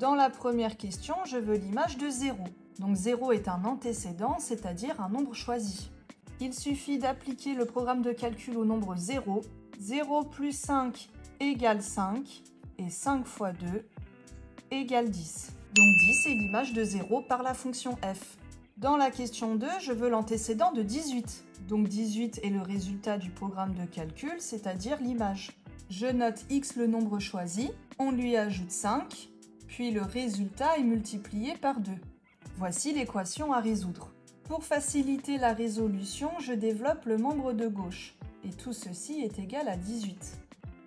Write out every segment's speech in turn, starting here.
Dans la première question, je veux l'image de 0. Donc 0 est un antécédent, c'est-à-dire un nombre choisi. Il suffit d'appliquer le programme de calcul au nombre 0. 0 plus 5 égale 5 et 5 fois 2 égale 10. Donc 10 est l'image de 0 par la fonction f. Dans la question 2, je veux l'antécédent de 18. Donc 18 est le résultat du programme de calcul, c'est-à-dire l'image. Je note x le nombre choisi, on lui ajoute 5, puis le résultat est multiplié par 2. Voici l'équation à résoudre. Pour faciliter la résolution, je développe le membre de gauche, et tout ceci est égal à 18.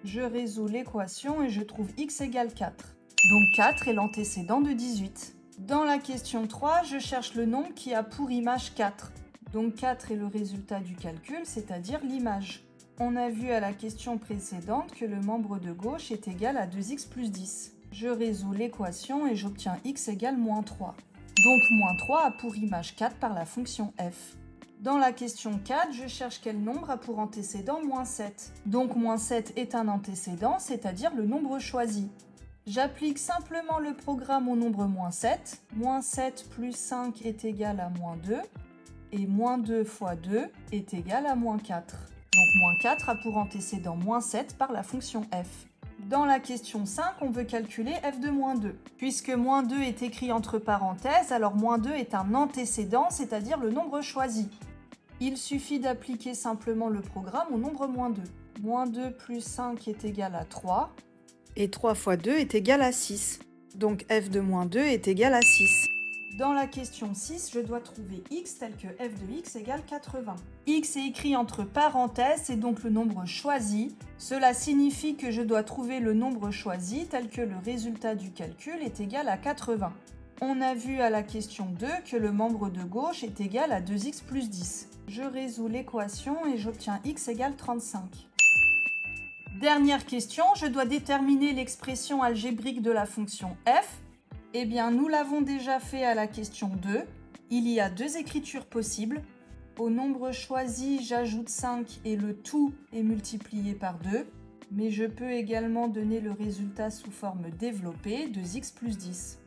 Je résous l'équation et je trouve x égale 4. Donc 4 est l'antécédent de 18. Dans la question 3, je cherche le nombre qui a pour image 4. Donc 4 est le résultat du calcul, c'est-à-dire l'image. On a vu à la question précédente que le membre de gauche est égal à 2x plus 10. Je résous l'équation et j'obtiens x égale moins 3. Donc moins 3 a pour image 4 par la fonction f. Dans la question 4, je cherche quel nombre a pour antécédent moins 7. Donc moins 7 est un antécédent, c'est-à-dire le nombre choisi. J'applique simplement le programme au nombre moins 7. Moins 7 plus 5 est égal à moins 2. Et moins 2 fois 2 est égal à moins 4. Donc moins 4 a pour antécédent moins 7 par la fonction f. Dans la question 5, on veut calculer f de moins 2. Puisque moins 2 est écrit entre parenthèses, alors moins 2 est un antécédent, c'est-à-dire le nombre choisi. Il suffit d'appliquer simplement le programme au nombre moins 2. Moins 2 plus 5 est égal à 3. Et 3 fois 2 est égal à 6. Donc f de moins 2 est égal à 6. Dans la question 6, je dois trouver x tel que f de x égale 80. X est écrit entre parenthèses, c'est donc le nombre choisi. Cela signifie que je dois trouver le nombre choisi tel que le résultat du calcul est égal à 80. On a vu à la question 2 que le membre de gauche est égal à 2x plus 10. Je résous l'équation et j'obtiens x égale 35. Dernière question, je dois déterminer l'expression algébrique de la fonction f. Eh bien, nous l'avons déjà fait à la question 2. Il y a deux écritures possibles. Au nombre choisi, j'ajoute 5 et le tout est multiplié par 2. Mais je peux également donner le résultat sous forme développée de x plus 10.